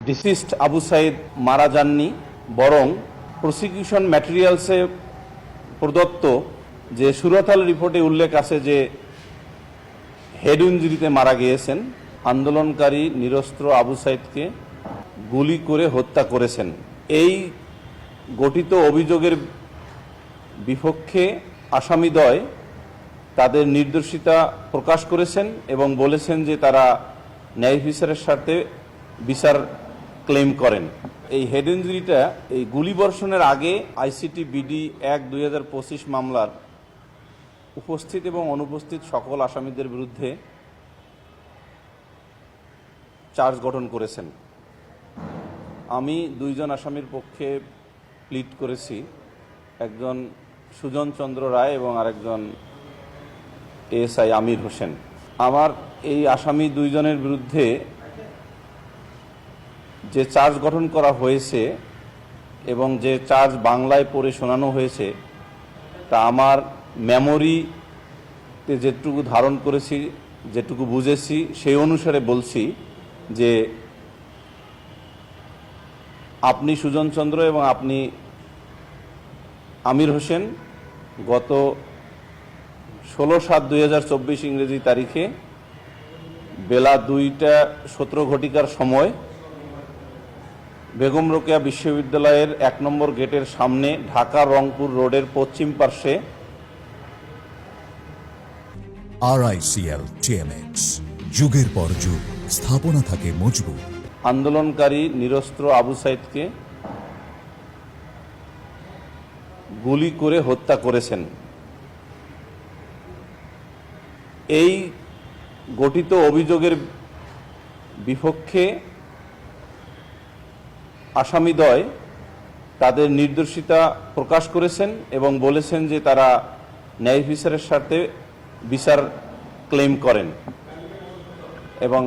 Deceased Abu Saeed মারা যাননি, বরং প্রসিকিউশন ম্যাটেরিয়ালসে প্রদত্ত যে সুরতাল রিপোর্টে উল্লেখ আছে যে হেড ইঞ্জুরিতে মারা গিয়েছেন। আন্দোলনকারী নিরস্ত্র আবু সাইদকে গুলি করে হত্যা করেছেন। এই গঠিত অভিযোগের বিপক্ষে আসামিদ্বয় তাদের নির্দোষিতা প্রকাশ করেছেন এবং বলেছেন যে তারা ন্যায় বিচারের স্বার্থে বিচার ক্লেম করেন। এই হেড ইঞ্জুরিটা এই গুলিবর্ষণের আগে আইসিটি বিডি ১/২০২৫ মামলার উপস্থিত এবং অনুপস্থিত সকল আসামিদের বিরুদ্ধে চার্জ গঠন করেছেন। আমি দুইজন আসামির পক্ষে প্লিড করেছি, একজন সুজন চন্দ্র রায় এবং আরেকজন এএসআই আমির হোসেন। আমার এই আসামি দুইজনের বিরুদ্ধে যে চার্জ গঠন করা হয়েছে এবং যে চার্জ বাংলায় পড়ে শোনানো হয়েছে তা আমার মেমোরিতে যেটুকু ধারণ করেছি, যেটুকু বুঝেছি সেই অনুসারে বলছি যে আপনি সুজন চন্দ্র এবং আপনি আমির হোসেন গত ১৬/৭/২০২৪ ইংরেজি তারিখে বেলা ২টা ১৭ ঘটিকার সময় বেগম রোকেয়া বিশ্ববিদ্যালয়ের ১ নম্বর গেটের সামনে ঢাকা রংপুর রোডের পশ্চিম পার্শ্বে RICL TMX যুগের পর যুগ স্থাপনা থাকে মজবুত। আন্দোলনকারী নিরস্ত্র আবু সাইদকে গুলি করে হত্যা করেছেন। এই গঠিত অভিযোগের বিপক্ষে আসামিদ্বয় তাদের নির্দোষিতা প্রকাশ করেছেন এবং বলেছেন যে তারা ন্যায় বিচারের স্বার্থে বিচার ক্লেম করেন এবং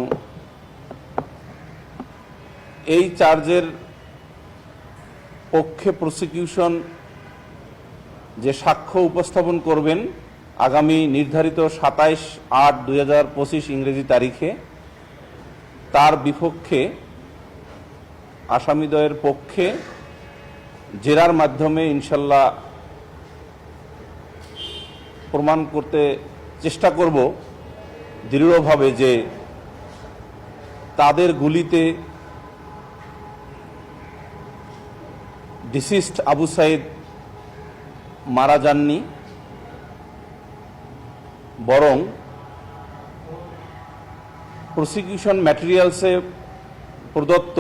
এই চার্জের পক্ষে প্রসিকিউশন যে সাক্ষ্য উপস্থাপন করবেন আগামী নির্ধারিত ২৭/৮/২০২৫ ইংরেজি তারিখে, তার বিপক্ষে আসামিদ্বয়ের পক্ষে জেরার মাধ্যমে ইনশাল্লাহ প্রমাণ করতে চেষ্টা করব দৃঢ়ভাবে যে তাদের গুলিতে ডিসিস্ট আবু সাইদ মারা যাননি, বরং প্রসিকিউশন ম্যাটেরিয়ালসে প্রদত্ত